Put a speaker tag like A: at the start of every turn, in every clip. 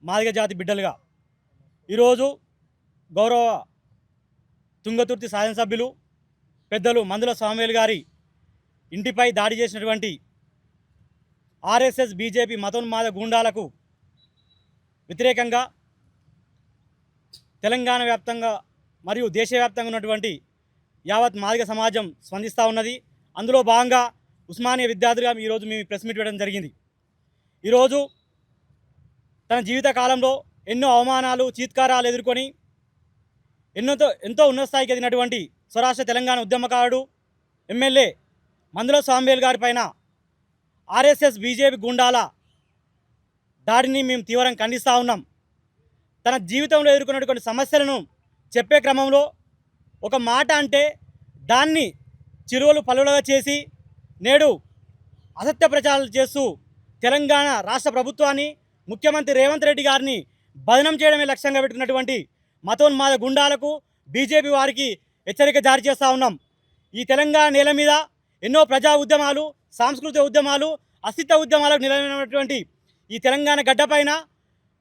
A: మాదిగ జాతి బిడ్డలుగా ఈరోజు గౌరవ తుంగతుర్తి శాసనసభ్యులు పెద్దలు మందుల స్వామివేలు గారి ఇంటిపై దాడి చేసినటువంటి ఆర్ఎస్ఎస్ బీజేపీ మతోన్మాద గూండాలకు వ్యతిరేకంగా తెలంగాణ వ్యాప్తంగా మరియు దేశవ్యాప్తంగా ఉన్నటువంటి యావత్ మాదిగ సమాజం స్పందిస్తూ ఉన్నది. అందులో భాగంగా ఉస్మానియా విద్యార్థిగా ఈరోజు మేము ప్రెస్ మీట్ పెట్టడం జరిగింది. ఈరోజు తన జీవిత కాలంలో ఎన్నో అవమానాలు చీత్కారాలు ఎదుర్కొని ఎంతో ఉన్నత స్థాయికి ఎదిగినటువంటి స్వరాష్ట్ర తెలంగాణ ఉద్యమకారుడు ఎమ్మెల్యే మందుల స్వామివేలు గారి పైన ఆర్ఎస్ఎస్ బీజేపీ గుండాల దాడిని మేము తీవ్రంగా ఖండిస్తూ ఉన్నాం. తన జీవితంలో ఎదుర్కొన్నటువంటి సమస్యలను చెప్పే క్రమంలో ఒక మాట అంటే దాన్ని చిరువలు పలులుగా చేసి నేడు అసత్య ప్రచారాలు చేస్తూ తెలంగాణ రాష్ట్ర ప్రభుత్వాన్ని ముఖ్యమంత్రి రేవంత్ రెడ్డి గారిని బదనం చేయడమే లక్ష్యంగా పెట్టుకున్నటువంటి మతోన్మాద గుండాలకు బీజేపీ వారికి హెచ్చరిక జారీ చేస్తూ ఉన్నాం. ఈ తెలంగాణ నేల మీద ఎన్నో ప్రజా ఉద్యమాలు, సాంస్కృతిక ఉద్యమాలు, అస్తిత్వ ఉద్యమాలకు నిలబడినటువంటి ఈ తెలంగాణ గడ్డపైన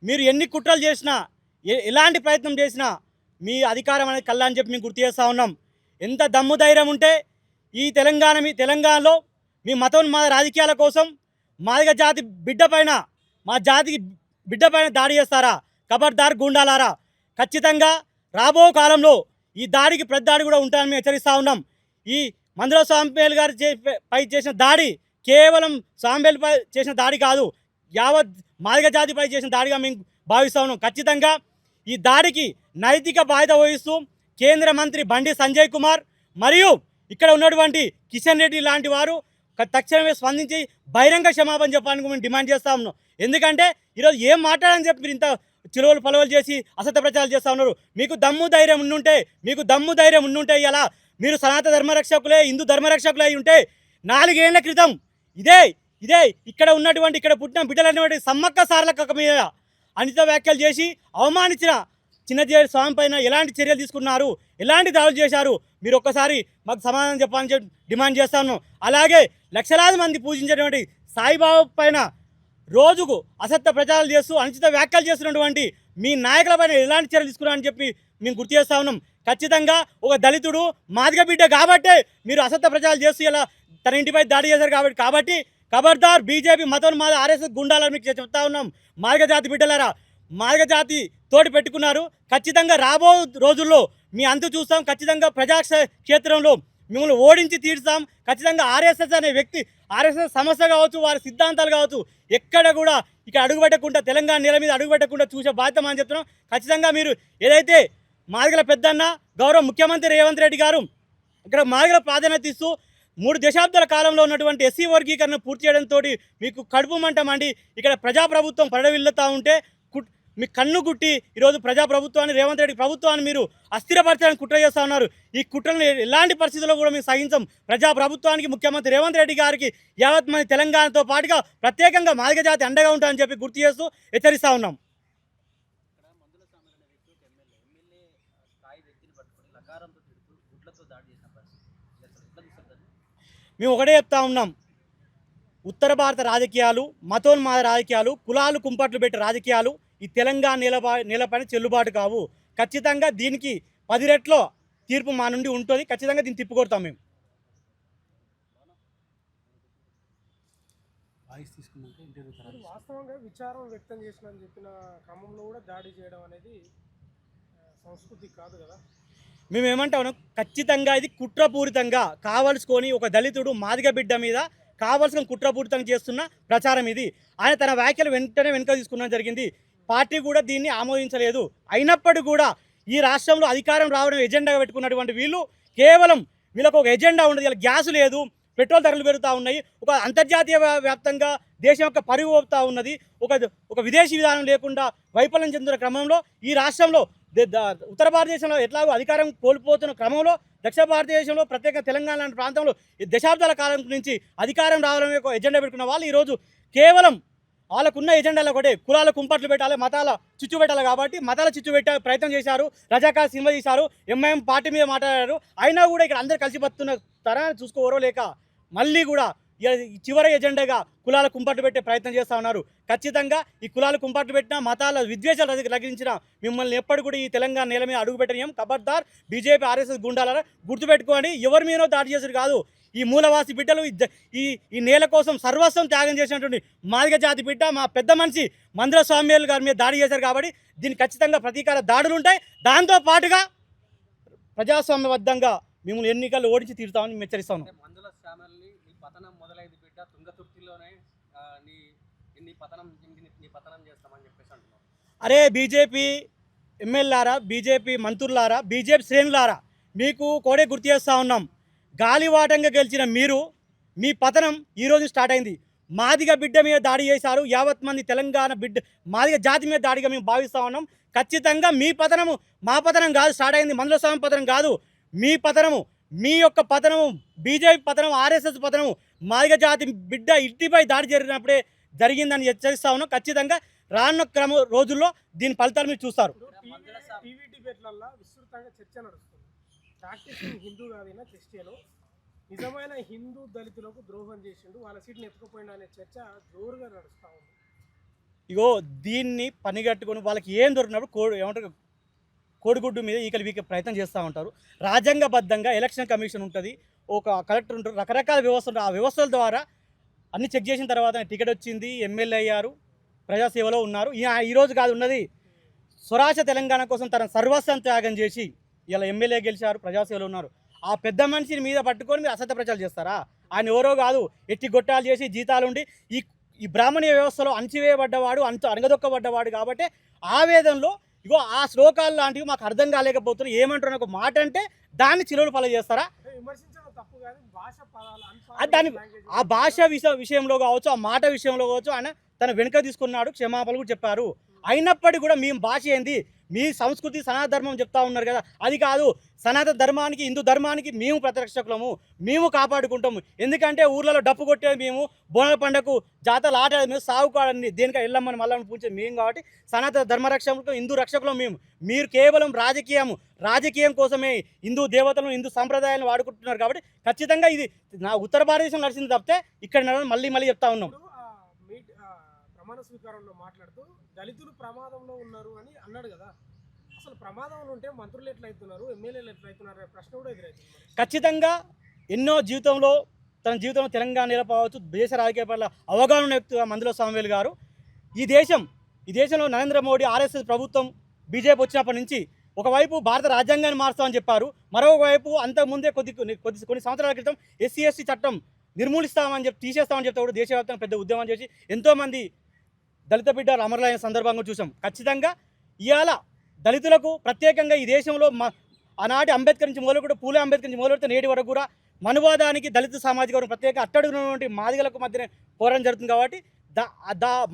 A: మీరు ఎన్ని కుట్రలు చేసినా, ఎలాంటి ప్రయత్నం చేసినా మీ అధికారం అనేది కల్లా అని చెప్పి మేము గుర్తు చేస్తూ ఉన్నాం. ఎంత దమ్ము ధైర్యం ఉంటే ఈ తెలంగాణలో మీ మతోన్మాద రాజకీయాల కోసం మాదిగ జాతి బిడ్డపైన, మా జాతికి బిడ్డపైన దాడి చేస్తారా? ఖబర్దార్ గూండాలారా, ఖచ్చితంగా రాబో కాలంలో ఈ దాడికి ప్రతిదాడి కూడా ఉంటాయని మేము హెచ్చరిస్తూ ఉన్నాం. ఈ మందుల స్వామివేలు గారు పై చేసిన దాడి కేవలం స్వామివేలుపై చేసిన దాడి కాదు, యావత్ మాదిగ జాతిపై చేసిన దాడిగా మేము భావిస్తూ ఉన్నాం. ఖచ్చితంగా ఈ దాడికి నైతిక బాధ్యత వహిస్తూ కేంద్ర మంత్రి బండి సంజయ్ కుమార్ మరియు ఇక్కడ ఉన్నటువంటి కిషన్ రెడ్డి లాంటి వారు తక్షణమే స్పందించి బహిరంగ క్షమాపణ చెప్పాలని మేము డిమాండ్ చేస్తూ ఉన్నాం. ఎందుకంటే ఈరోజు ఏం మాట్లాడని చెప్పి మీరు ఇంత చిరువలు పలువలు చేసి అసత్య ప్రచారాలు చేస్తూ ఉన్నారు. మీకు దమ్ము ధైర్యం ఉండుంటే ఇలా మీరు సనాతన ధర్మరక్షకులే, హిందూ ధర్మరక్షకులే అయి ఉంటే 4 ఏళ్ల క్రితం ఇదే ఇక్కడ పుట్టిన బిడ్డలైనటువంటి సమ్మక్క సారలక్క మీద అనిత వ్యాఖ్యలు చేసి అవమానించిన చిన్నజీవి స్వామి పైన ఎలాంటి చర్యలు తీసుకున్నారు, ఎలాంటి దాడులు చేశారు, మీరు ఒక్కసారి మాకు సమాధానం చెప్పాలని చెప్పి డిమాండ్ చేస్తాను. అలాగే లక్షలాది మంది పూజించేటువంటి సాయిబాబా పైన రోజుకు అసత్య ప్రచారాలు చేస్తూ అనుచిత వ్యాఖ్యలు చేస్తున్నటువంటి మీ నాయకుల పైన ఎలాంటి చర్యలు తీసుకున్నారని చెప్పి మేము గుర్తు చేస్తా ఉన్నాం. ఖచ్చితంగా ఒక దళితుడు మాదిగ బిడ్డ కాబట్టే మీరు అసత్య ప్రచారాలు చేస్తూ ఇలా తన ఇంటిపై దాడి చేశారు కాబట్టి ఖబర్దార్ బీజేపీ మతోన్మాద ఆర్ఎస్ఎస్ గుండాలని మీకు చెప్తా ఉన్నాం. మాదిగ జాతి బిడ్డలారా, మాదిగ జాతి తోటి పెట్టుకున్నారు. ఖచ్చితంగా రాబో రోజుల్లో మీ అంతు చూస్తాం. ఖచ్చితంగా ప్రజా క్షేత్రంలో మిమ్మల్ని ఓడించి తీర్చాం. ఖచ్చితంగా ఆర్ఎస్ఎస్ అనే వ్యక్తి, ఆర్ఎస్ఎస్ సమస్య కావచ్చు, వారి సిద్ధాంతాలు కావచ్చు, ఎక్కడ కూడా ఇక్కడ అడుగుపెట్టకుండా తెలంగాణ నేల మీద అడుగుపెట్టకుండా చూసే బాధ్యత అని చెప్తున్నాం. ఖచ్చితంగా మీరు ఏదైతే మాదిగల పెద్దన్న గౌరవ ముఖ్యమంత్రి రేవంత్ రెడ్డి గారు ఇక్కడ మాదిగల ప్రాధాన్యత ఇస్తూ 3 దశాబ్దాల కాలంలో ఉన్నటువంటి ఎస్సీ వర్గీకరణ పూర్తి చేయడంతో మీకు కడుపు మంటమండి ఇక్కడ ప్రజాప్రభుత్వం పడవిల్లుతూ ఉంటే మీ కన్ను గుట్టి ఈరోజు ప్రజాప్రభుత్వాన్ని, రేవంత్ రెడ్డి ప్రభుత్వాన్ని మీరు అస్థిరపరచాలని కుట్ర చేస్తూ ఉన్నారు. ఈ కుట్రలను ఎలాంటి పరిస్థితుల్లో కూడా మేము సహించాం. ప్రజాప్రభుత్వానికి, ముఖ్యమంత్రి రేవంత్ రెడ్డి గారికి యావత్ మంది తెలంగాణతో పాటుగా ప్రత్యేకంగా మాదిగ జాతి అండగా ఉంటామని చెప్పి గుర్తు చేస్తూ హెచ్చరిస్తూ ఉన్నాం. మేము ఒకటే చెప్తా ఉన్నాం, ఉత్తర భారత రాజకీయాలు, మతోన్మాద రాజకీయాలు, కులాలు కుంపట్లు పెట్టే రాజకీయాలు ఈ తెలంగాణ నేలపైన చెల్లుబాటు కావు. ఖచ్చితంగా దీనికి 10 రెట్ల తీర్పు మా నుండి ఉంటుంది. ఖచ్చితంగా దీన్ని తిప్పుకొడతాం. మేము
B: వాస్తవంగా విచారం వ్యక్తం చేసిన చెప్పిన క్రమంలో కూడా దాడి చేయడం అనేది సంస్కృతి కాదు కదా.
A: మేము ఏమంటాము, ఖచ్చితంగా ఇది కుట్రపూరితంగా కావలసుకొని ఒక దళితుడు మాదిగ బిడ్డ మీద కావలసిన కుట్రపూరితంగా చేస్తున్న ప్రచారం ఇది. ఆయన తన వ్యాఖ్యలు వెనుక తీసుకోవడం జరిగింది. పార్టీ కూడా దీన్ని ఆమోదించలేదు. అయినప్పటికీ కూడా ఈ రాష్ట్రంలో అధికారం రావడం ఎజెండాగా పెట్టుకున్నటువంటి వీళ్ళు కేవలం వీళ్ళకు ఒక ఎజెండా ఉండదు. ఇలా గ్యాస్ లేదు, పెట్రోల్ ధరలు పెరుగుతూ ఉన్నాయి, ఒక అంతర్జాతీయ వ్యాప్తంగా దేశం యొక్క పరుగు పోతా ఉన్నది, ఒక విదేశీ విధానం లేకుండా వైఫల్యం చెందుతున్న క్రమంలో ఈ రాష్ట్రంలో ఉత్తర భారతదేశంలో ఎట్లాగో అధికారం కోల్పోతున్న క్రమంలో దక్షిణ భారతదేశంలో ప్రత్యేక తెలంగాణ లాంటి ప్రాంతంలో దశాబ్దాల కాలం నుంచి అధికారం రావాలనే ఒక ఎజెండా పెట్టుకున్న వాళ్ళు ఈరోజు కేవలం వాళ్ళకున్న ఎజెండాలో ఒకటే కులాల కుంపట్లు పెట్టాలి, మతాల చిచ్చు పెట్టాలి. కాబట్టి మతాల చిచ్చు పెట్టే ప్రయత్నం చేశారు, రజాకార్ సినిమా తీశారు, ఎంఐఎం పార్టీ మీద మాట్లాడారు. అయినా కూడా ఇక్కడ అందరు కలిసి బతున్న తరాన్ని చూసుకోవరో లేక మళ్ళీ కూడా చివరి ఎజెండాగా కులాల కుంపట్లు పెట్టే ప్రయత్నం చేస్తూ ఉన్నారు. ఖచ్చితంగా ఈ కులాల కుంపట్లు పెట్టిన మతాల విద్వేషాలు రగిలించిన మిమ్మల్ని ఎప్పటి కూడా ఈ తెలంగాణ నేల మీద అడుగు పెట్టనీయం. ఖబర్దార్ బీజేపీ ఆర్ఎస్ఎస్ గుండాలను గుర్తుపెట్టుకొని ఎవరి మీదనో దాడి చేసారు కాదు. ఈ మూలవాసి బిడ్డలు ఈ నేల కోసం సర్వస్వం త్యాగం చేసినటువంటి మాదిగ జాతి బిడ్డ మా పెద్ద మనిషి మందుల స్వామ్యాలు గారి మీద దాడి చేశారు కాబట్టి దీనికి ఖచ్చితంగా ప్రతీకార దాడులు ఉంటాయి. దాంతో పాటుగా ప్రజాస్వామ్యబద్ధంగా మిమ్మల్ని ఎన్నికలు ఓడించి తీరుతామని హెచ్చరిస్తాను.
C: మందుల స్వామ్యాల్ని నీ పతనం మొదలైంది బిడ్డ, తుంగతుర్తిలోనే నీ పతనం చేస్తామని చెప్పేసి అంటున్నాను.
A: అరే బీజేపీ ఎమ్మెల్యేలారా, బీజేపీ మంత్రులారా, బీజేపీ శ్రేణులారా, మీకు కోడే గుర్తు చేస్తూ ఉన్నాం. గాలివాటంగా గెలిచిన మీరు మీ పతనం ఈరోజు స్టార్ట్ అయింది. మాదిగ బిడ్డ మీద దాడి చేశారు. యావత్ మంది తెలంగాణ బిడ్డ మాదిగ జాతి మీద దాడిగా మేము భావిస్తూ ఉన్నాం. ఖచ్చితంగా మీ పతనము మా పతనం కాదు స్టార్ట్ అయింది. మందుల స్వామి పతనం కాదు, మీ పతనము, మీ యొక్క పతనము, బీజేపీ పతనం, ఆర్ఎస్ఎస్ పతనము, మాదిగ జాతి బిడ్డ ఇంటిపై దాడి జరిగినప్పుడే జరిగిందని హెచ్చరిస్తా ఉన్నాం. ఖచ్చితంగా రానున్న రోజుల్లో దీని ఫలితాలు మీరు చూస్తారు.
B: టీవీ డిబేట్లల్లో విస్తృతంగా చర్చ నడుస్తుంది. ప్రాక్టీసింగ్ హిందూ కాదైనా క్రిస్టియను నిజమైన హిందూ దళితులకు ద్రోహం చేసిండు, వాళ్ళ సీట్ని ఎత్తుకుపోయిండు అనే చర్చ జోరుగా నడుస్తూ ఉంది.
A: ఇగో దీన్ని పనిగట్టుకొని వాళ్ళకి ఏం దొరికినప్పుడు ఏమంటారు కోడిగుడ్డు మీద ఈకలు వీకే ప్రయత్నం చేస్తూ ఉంటారు. రాజ్యాంగబద్ధంగా ఎలక్షన్ కమిషన్ ఉంటుంది, ఒక కలెక్టర్ ఉంటారు, రకరకాల వ్యవస్థలు ఉంటాయి. ఆ వ్యవస్థల ద్వారా అన్ని చెక్ చేసిన తర్వాత టికెట్ వచ్చింది, ఎమ్మెల్యే అయ్యారు, ప్రజాసేవలో ఉన్నారు. ఈరోజు కాదు ఉన్నది, స్వరాజ తెలంగాణ కోసం తన సర్వస్వం త్యాగం చేసి ఇలా ఎమ్మెల్యే గెలిచారు, ప్రజాసేవలో ఉన్నారు. ఆ పెద్ద మనిషిని మీద పట్టుకొని మీరు అసత్య ప్రచారం చేస్తారా? ఆయన ఎవరో కాదు, ఎట్టి గొట్టాలు చేసి జీతాలుండి ఈ బ్రాహ్మణీయ వ్యవస్థలో అణచివేయబడ్డవాడు, అణగదొక్కబడ్డవాడు. కాబట్టి ఆవేదనలో ఇగో ఆ శ్లోకాలు లాంటివి మాకు అర్థం కాలేకపోతున్నాయి, ఏమంటారు ఒక మాట అంటే దాన్ని చిలువలు ఫల చేస్తారా? దాని ఆ భాష విషయంలో కావచ్చు, ఆ మాట విషయంలో కావచ్చు, ఆయన తన వెనుక తీసుకున్నాడు, క్షమాపణలు కూడా చెప్పారు. అయినప్పటికీ కూడా మేము భాష ఏంది, మీ సంస్కృతి సనాతన ధర్మం చెప్తా ఉన్నారు కదా, అది కాదు. సనాతన ధర్మానికి, హిందూ ధర్మానికి మేము ప్రతిరక్షకులము, మేము కాపాడుకుంటాము. ఎందుకంటే ఊర్లలో డప్పు కొట్టేది మేము, బోనాల పండుగకు జాతరలు ఆట మేము, సాగుకాడని దేనిక వెళ్ళమని మళ్ళీ పూజేది మేము. కాబట్టి సనాతన ధర్మ రక్షకులు, హిందూ రక్షకులు మేము. మీరు కేవలం రాజకీయం కోసమే హిందూ దేవతలను, హిందూ సంప్రదాయాలను వాడుకుంటున్నారు. కాబట్టి ఖచ్చితంగా ఇది నా ఉత్తర భారతదేశం నడిచింది తప్పితే ఇక్కడ మళ్ళీ చెప్తా ఉన్నాం.
B: ప్రమాణ స్వీకారంలో మాట్లాడుతూ దళితులు ప్రమాదంలో ఉన్నారు అని అన్నాడు కదా, అసలు ప్రమాదంలో ఉంటే మంత్రులు ఎట్లయితున్నారు, ఎమ్మెల్యేలు ఎట్లయితున్నారు అనే ప్రశ్న కూడా ఎదురవుతుంది.
A: ఖచ్చితంగా ఎన్నో తన జీవితంలో తెలంగాణ నిలపవచ్చు, దేశ రాజకీయ పట్ల అవగాహన వ్యక్తిగా మందుల స్వామివేలు గారు. ఈ దేశంలో నరేంద్ర మోడీ, ఆర్ఎస్ఎస్ ప్రభుత్వం, బీజేపీ వచ్చినప్పటి నుంచి ఒకవైపు భారత రాజ్యాంగాన్ని మారుస్తామని చెప్పారు, మరోవైపు అంతకుముందే కొన్ని సంవత్సరాల క్రితం ఎస్సీ చట్టం నిర్మూలిస్తామని తీసేస్తామని చెప్తే కూడా దేశవ్యాప్తంగా పెద్ద ఉద్యమం చేసి ఎంతోమంది దళిత బిడ్డలు అమరులైన సందర్భంగా చూసాం. ఖచ్చితంగా ఇవాళ దళితులకు ప్రత్యేకంగా ఈ దేశంలో ఆనాటి అంబేద్కర్ నుంచి మొదలుపెట్టి, పూలే అంబేద్కర్ నుంచి మొదలుపెడితే నేటి వరకు కూడా మనువాదానికి, దళిత సామాజిక వర్గం ప్రత్యేక అట్టడుగునటువంటి మాదిగలకు మధ్యనే పోరాటం జరుగుతుంది. కాబట్టి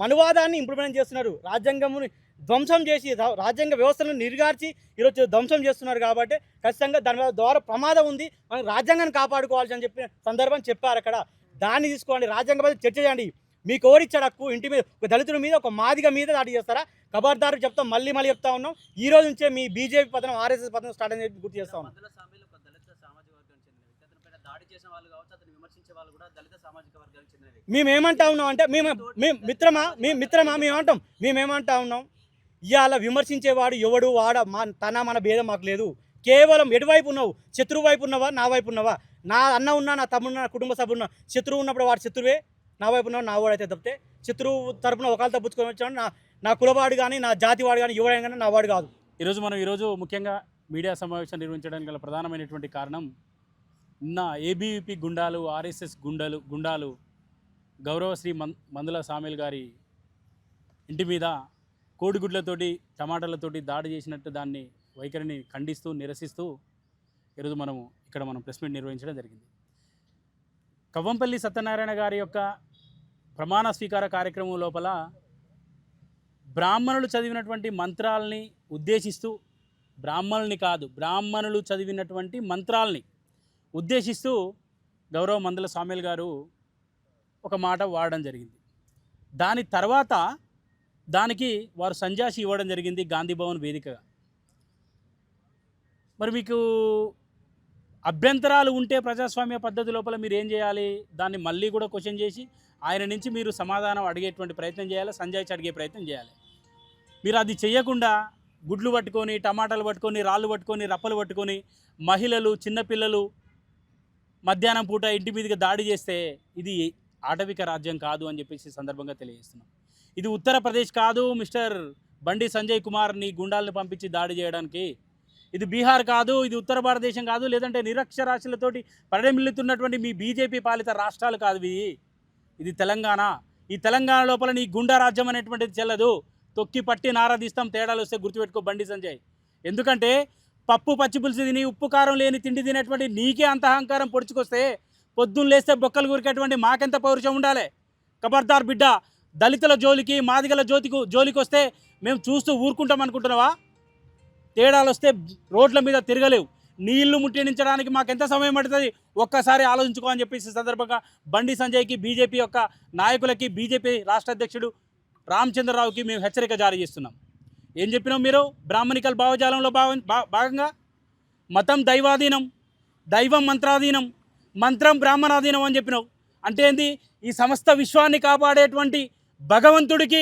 A: మనువాదాన్ని ఇంప్లిమెంట్ చేస్తున్నారు, రాజ్యాంగముని ధ్వంసం చేసి, రాజ్యాంగ వ్యవస్థలను నిర్గార్చి ఈరోజు ధ్వంసం చేస్తున్నారు. కాబట్టి ఖచ్చితంగా దాని ద్వారా ప్రమాదం ఉంది, మనం రాజ్యాంగాన్ని కాపాడుకోవాల్సి అని చెప్పిన సందర్భం చెప్పారు. అక్కడ దాన్ని తీసుకోండి, రాజ్యాంగం చర్చ చేయండి. మీకు ఓడిచ్చాడు హక్కు, ఇంటి మీద ఒక దళితుడి మీద, ఒక మాదిగ మీద దాడి చేస్తారా? ఖబర్దారు చెప్తాం, మళ్ళీ చెప్తా ఉన్నాం. ఈ రోజు నుంచే మీ బీజేపీ పతనం, ఆర్ఎస్ఎస్ పతనం స్టార్ట్ అని చెప్పి గుర్తు చేస్తా ఉన్నాం. మేమేమంటా ఉన్నాం అంటే మేమేమంటా ఉన్నాం, ఇవాళ విమర్శించేవాడు ఎవడు, మన భేదం మాకు లేదు. కేవలం ఎటువైపు ఉన్నావు, శత్రువు వైపు ఉన్నావా, నా వైపు ఉన్నావా? నా అన్న ఉన్నా, నా తమ్ముడున్నా, నా కుటుంబ సభ్యున్నా, శత్రువు ఉన్నప్పుడు వాడు శత్రువే, నా వైపు ఉన్నాడు, నా వాడైతే తప్పితే శత్రువు తరపున ఒకళ్ళు తప్పుకొని వచ్చాడు. నా కులవాడు కానీ, నా జాతివాడు కానీ, ఎవడైనా కానీ నా వాడు కాదు.
D: ఈరోజు ముఖ్యంగా మీడియా సమావేశం నిర్వహించడానికి గల ప్రధానమైనటువంటి కారణం, నిన్న ఏబీవీపీ గుండాలు, ఆర్ఎస్ఎస్ గుండాలు గౌరవశ్రీ మందుల స్వామివేలు గారి ఇంటి మీద కోడిగుడ్లతోటి, టమాటాలతోటి దాడి చేసినట్టు దాన్ని వైఖరిని ఖండిస్తూ, నిరసిస్తూ ఈరోజు మనం ప్రెస్ మీట్ నిర్వహించడం జరిగింది. కవ్వంపల్లి సత్యనారాయణ గారి యొక్క ప్రమాణ స్వీకార కార్యక్రమం లోపల బ్రాహ్మణులు చదివినటువంటి మంత్రాలని ఉద్దేశిస్తూ, బ్రాహ్మణులు చదివినటువంటి మంత్రాలని ఉద్దేశిస్తూ గౌరవ మందుల స్వామివేలు గారు ఒక మాట వాడడం జరిగింది. దాని తర్వాత దానికి వారు సంజాషి ఇవ్వడం జరిగింది గాంధీ భవన్ వేదికగా. మరి మీకు అభ్యంతరాలు ఉంటే ప్రజాస్వామ్య పద్ధతి లోపల మీరు ఏం చేయాలి, దాన్ని మళ్ళీ కూడా క్వశ్చన్ చేసి ఆయన నుంచి మీరు సమాధానం అడిగేటువంటి ప్రయత్నం చేయాలి, సంజాయిషి అడిగే ప్రయత్నం చేయాలి. మీరు అది చేయకుండా గుడ్లు పట్టుకొని, టమాటాలు పట్టుకొని, రాళ్ళు పట్టుకొని, రప్పలు పట్టుకొని, మహిళలు, చిన్నపిల్లలు మధ్యాహ్నం పూట ఇంటి మీదకి దాడి చేస్తే ఇది ఆటవిక రాజ్యం కాదు అని చెప్పేసి సందర్భంగా తెలియజేస్తున్నాం. ఇది ఉత్తరప్రదేశ్ కాదు మిస్టర్ బండి సంజయ్ కుమార్ నీ గుండాలను పంపించి దాడి చేయడానికి. ఇది బీహార్ కాదు, ఇది ఉత్తర భారతదేశం కాదు, లేదంటే నిరక్షరాస్యులతోటి పరిమిల్లుతున్నటువంటి మీ బీజేపీ పాలిత రాష్ట్రాలు కాదు ఇది తెలంగాణ. ఈ తెలంగాణ లోపల నీ గుండా రాజ్యం అనేటువంటిది చెల్లదు. తొక్కి పట్టి నారాధిస్తాం, తేడాలు వస్తే గుర్తుపెట్టుకో బండి సంజయ్. ఎందుకంటే పప్పు పచ్చి పులుసు తిని ఉప్పు కారం లేని తిండి తినేటువంటి నీకే అంత అహంకారం పొడుచుకొస్తే పొద్దున్న లేస్తే బొక్కలు గురికేటువంటి మాకెంత పౌరుషం ఉండాలి. ఖబర్దార్ బిడ్డ, దళితుల జోలికి, మాదిగల జోలికి వస్తే మేము చూస్తూ ఊరుకుంటాం అనుకుంటున్నావా? తేడాలు వస్తే రోడ్ల మీద తిరగలేవు. నీళ్లు ముట్టించడానికి మాకెంత సమయం పడుతుంది ఒక్కసారి ఆలోచించుకో అని చెప్పేసి సందర్భంగా బండి సంజయ్కి, బీజేపీ యొక్క నాయకులకి, బీజేపీ రాష్ట్ర అధ్యక్షుడు రామచంద్రరావుకి మేము హెచ్చరిక జారీ చేస్తున్నాం. ఏం చెప్పినాం మీరు? బ్రాహ్మణికల్ భావజాలంలో భాగంగా మతం దైవాధీనం, దైవం మంత్రాధీనం, మంత్రం బ్రాహ్మణాధీనం అని చెప్పినావు. అంటే ఏంది? ఈ సమస్త విశ్వాన్ని కాపాడేటువంటి భగవంతుడికి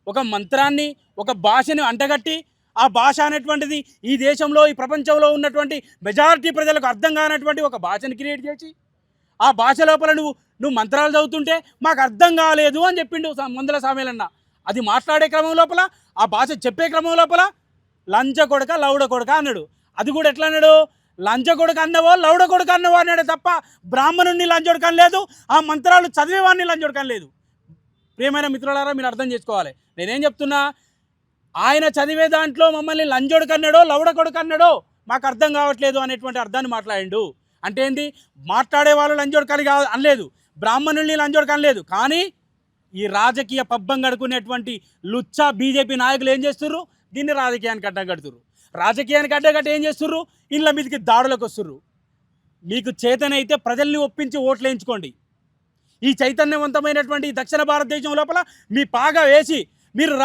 D: ఒక మంత్రాన్ని, ఒక భాషను అంటగట్టి ఆ భాష అనేటువంటిది ఈ దేశంలో, ఈ ప్రపంచంలో ఉన్నటువంటి మెజారిటీ ప్రజలకు అర్థం కానటువంటి ఒక భాషను క్రియేట్ చేసి ఆ భాష లోపల నువ్వు మంత్రాలు చదువుతుంటే మాకు అర్థం కాలేదు అని చెప్పిండు మందుల సామేలన్న. అది మాట్లాడే క్రమం లోపల, ఆ భాష చెప్పే క్రమం లోపల లంచ కొడక లౌడ కొడక అన్నాడు. అది కూడా ఎట్లా అన్నాడు? లంచ కొడక అన్నవో లౌడ కొడక అన్నవో అన్నాడు తప్ప బ్రాహ్మణుడిని లంచొడకని లేదు, ఆ మంత్రాలు చదివేవాడిని లంచొడకని లేదు. ప్రియమైన మిత్రులారా, మీరు అర్థం చేసుకోవాలి. నేనేం చెప్తున్నా, ఆయన చదివే దాంట్లో మమ్మల్ని లంజొడకన్నాడో లౌడ కొడకన్నాడో మాకు అర్థం కావట్లేదు అనేటువంటి అర్థాన్ని మాట్లాడిండు. అంటే ఏంటి? మాట్లాడే వాళ్ళు లంజోడకని కాదు అనలేదు, బ్రాహ్మణుల్ని లంజోడకని లేదు. కానీ ఈ రాజకీయ పబ్బం గడుకునేటువంటి లుచ్చా బీజేపీ నాయకులు ఏం చేస్తుర్రు? దీన్ని రాజకీయానికి అడ్డం కడుతుర్రు. రాజకీయానికి అడ్డగట్టి ఏం చేస్తుర్రు? ఇళ్ళ మీదకి దాడులకు వస్తుర్రు. మీకు చేతనైతే ప్రజల్ని ఒప్పించి ఓట్లు వేయించుకోండి. ఈ చైతన్యవంతమైనటువంటి దక్షిణ భారతదేశం లోపల మీ పాగా వేసి మీరు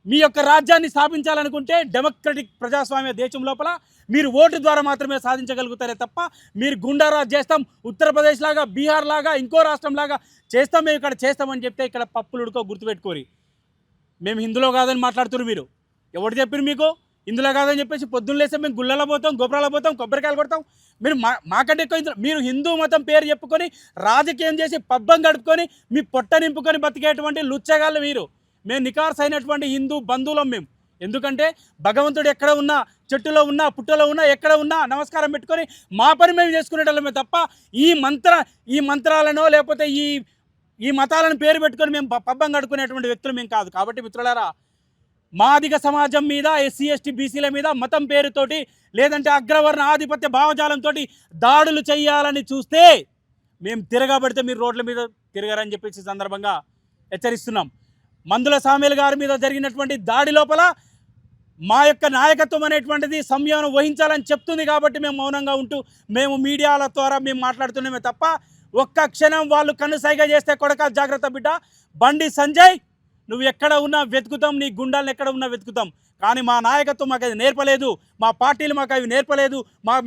D: మీ యొక్క రాజ్యాన్ని స్థాపించాలనుకుంటే డెమోక్రటిక్ ప్రజాస్వామ్య దేశం లోపల మీరు ఓటు ద్వారా మాత్రమే సాధించగలుగుతారే తప్ప మీరు గుండారాజ్ చేస్తాం, ఉత్తరప్రదేశ్ లాగా, బీహార్ లాగా, ఇంకో రాష్ట్రం లాగా చేస్తాం, మేము ఇక్కడ చేస్తామని చెప్తే ఇక్కడ పప్పులు ఉడుకో గుర్తుపెట్టుకోరి. మేము హిందులో కాదని మాట్లాడుతున్నారు మీరు. ఎవరు చెప్పారు మీకు ఇందులో కాదని చెప్పేసి? పొద్దున్న లేస్తే మేము గుళ్ళలో పోతాం, గోపురాలో పోతాం, కొబ్బరికాయలు కొడతాం. మీరు మాకంటే ఎక్కువ మీరు హిందూ మతం పేరు చెప్పుకొని రాజకీయం చేసి పబ్బం గడుపుకొని మీ పొట్ట నింపుకొని బతికేటువంటి లుచ్చగాళ్ళు మీరు. మేము నికార్స్ అయినటువంటి హిందూ బంధువులం మేము. ఎందుకంటే భగవంతుడు ఎక్కడ ఉన్నా, చెట్టులో ఉన్నా, పుట్టలో ఉన్నా, ఎక్కడ ఉన్నా నమస్కారం పెట్టుకొని మా పని మేము చేసుకునేటోళ్ళమే తప్ప ఈ మంత్రాలను లేకపోతే ఈ మతాలను పేరు పెట్టుకొని మేము పబ్బం గడుకునేటువంటి వ్యక్తులు మేము కాదు. కాబట్టి మిత్రులారా, మాదిగ సమాజం మీద, ఎస్సీ ఎస్టీ బీసీల మీద మతం పేరుతోటి లేదంటే అగ్రవర్ణ ఆధిపత్య భావజాలంతో దాడులు చేయాలని చూస్తే మేము తిరగబడితే మీరు రోడ్ల మీద తిరగరని చెప్పేసి సందర్భంగా హెచ్చరిస్తున్నాం. మందుల సామేల్ గారి మీద జరిగినటువంటి దాడి లోపల మా యొక్క నాయకత్వం అనేటువంటిది సంయమనం వహించాలని చెప్తుంది కాబట్టి మేము మౌనంగా ఉంటూ మేము మీడియాల ద్వారా మేము మాట్లాడుతున్నామే తప్ప ఒక్క క్షణం వాళ్ళు కన్నుసైగ చేస్తే కొడక జాగ్రత్త బిడ్డ, బండి సంజయ్ నువ్వు ఎక్కడ ఉన్నా వెతుకుతాం, నీ గుండాలను ఎక్కడ ఉన్నా వెతుకుతాం. కానీ మా నాయకత్వం మాకు అది నేర్పలేదు, మా పార్టీలు మాకు అవి నేర్పలేదు,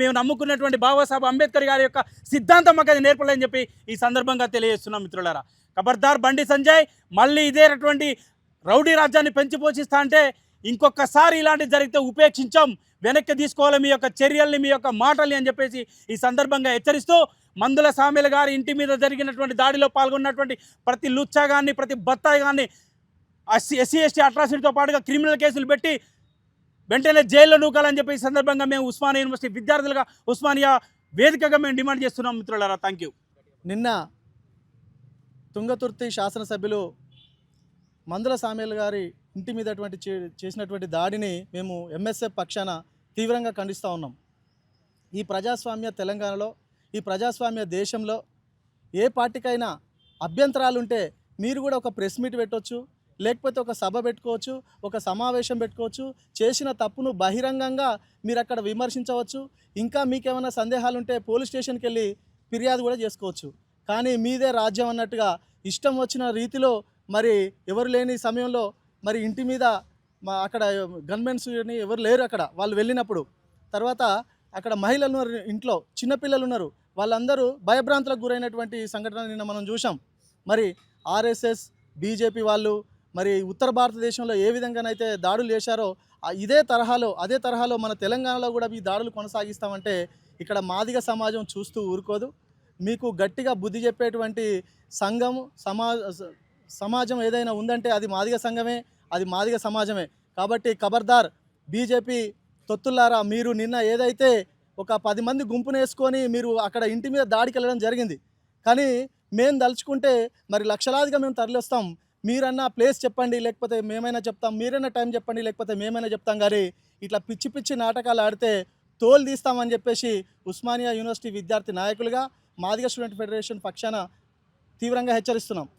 D: మేము నమ్ముకున్నటువంటి బాబాసాహెబ్ అంబేద్కర్ గారి యొక్క సిద్ధాంతం మాకు అది నేర్పలేదని చెప్పి ఈ సందర్భంగా తెలియజేస్తున్నాం మిత్రులారా. ఖబర్దార్ బండి సంజయ్, మళ్ళీ ఇదేటువంటి రౌడీ రాజ్యాన్ని పెంచి పోషిస్తా అంటే ఇంకొకసారి ఇలాంటివి జరిగితే ఉపేక్షించాం, వెనక్కి తీసుకోవాలి మీ యొక్క చర్యల్ని, మీ యొక్క మాటల్ని అని చెప్పేసి ఈ సందర్భంగా హెచ్చరిస్తూ మందుల సామేల్ గారి ఇంటి మీద జరిగినటువంటి దాడిలో పాల్గొన్నటువంటి ప్రతి లుచ్చాగాన్ని, ప్రతి బత్తాయిగాన్ని ఎస్సీ ఎస్టీ అట్రాసిటీతో పాటుగా క్రిమినల్ కేసులు పెట్టి వెంటనే జైల్లో నూకాలని చెప్పి ఈ సందర్భంగా మేము ఉస్మానియా యూనివర్సిటీ విద్యార్థులుగా, ఉస్మానియా వేదికగా మేము డిమాండ్ చేస్తున్నాం మిత్రులారా. Thank you.
E: నిన్న తుంగతుర్తి శాసనసభ్యులు మందుల సామేల్ గారి ఇంటి మీద చేసినటువంటి దాడిని మేము ఎంఎస్ఎఫ్ పక్షాన తీవ్రంగా ఖండిస్తూ ఉన్నాం. ఈ ప్రజాస్వామ్య తెలంగాణలో, ఈ ప్రజాస్వామ్య దేశంలో ఏ పార్టీకైనా అభ్యంతరాలుంటే మీరు కూడా ఒక ప్రెస్ మీట్ పెట్టవచ్చు, లేకపోతే ఒక సభ పెట్టుకోవచ్చు, ఒక సమావేశం పెట్టుకోవచ్చు, చేసిన తప్పును బహిరంగంగా మీరు అక్కడ విమర్శించవచ్చు. ఇంకా మీకేమైనా సందేహాలుంటే పోలీస్ స్టేషన్కి వెళ్ళి ఫిర్యాదు కూడా చేసుకోవచ్చు. కానీ మీదే రాజ్యం అన్నట్టుగా ఇష్టం వచ్చిన రీతిలో మరి ఎవరు లేని సమయంలో మరి ఇంటి మీద అక్కడ గన్మెన్స్ ఎవరు లేరు అక్కడ వాళ్ళు వెళ్ళినప్పుడు, తర్వాత అక్కడ మహిళలు ఉన్నారు, ఇంట్లో చిన్నపిల్లలు ఉన్నారు, వాళ్ళందరూ భయభ్రాంతులకు గురైనటువంటి సంఘటన నిన్న మనం చూసాం. మరి ఆర్ఎస్ఎస్ బీజేపీ వాళ్ళు మరి ఉత్తర భారతదేశంలో ఏ విధంగానైతే దాడులు చేశారో అదే తరహాలో మన తెలంగాణలో కూడా ఈ దాడులు కొనసాగిస్తామంటే ఇక్కడ మాదిగ సమాజం చూస్తూ ఊరుకోదు. మీకు గట్టిగా బుద్ధి చెప్పేటువంటి సంఘం సమాజం ఏదైనా ఉందంటే అది మాదిగ సంఘమే, అది మాదిగ సమాజమే. కాబట్టి ఖబర్దార్ బీజేపీ తొత్తులారా, మీరు నిన్న ఏదైతే ఒక 10 మంది గుంపునేసుకొని మీరు అక్కడ ఇంటి మీద దాడికి వెళ్ళడం జరిగింది. కానీ మేము దలుచుకుంటే మరి లక్షలాదిగా మేము తరలిస్తాం. మీరన్నా ప్లేస్ చెప్పండి, లేకపోతే మేమైనా చెప్తాం, మీరైనా టైం చెప్పండి, లేకపోతే మేమైనా చెప్తాం. కానీ ఇట్లా పిచ్చి పిచ్చి నాటకాలు ఆడితే తోలు తీస్తామని చెప్పేసి ఉస్మానియా యూనివర్సిటీ విద్యార్థి నాయకులుగా మాదిగ స్టూడెంట్ ఫెడరేషన్ పక్షాన తీవ్రంగా హెచ్చరిస్తున్నాం.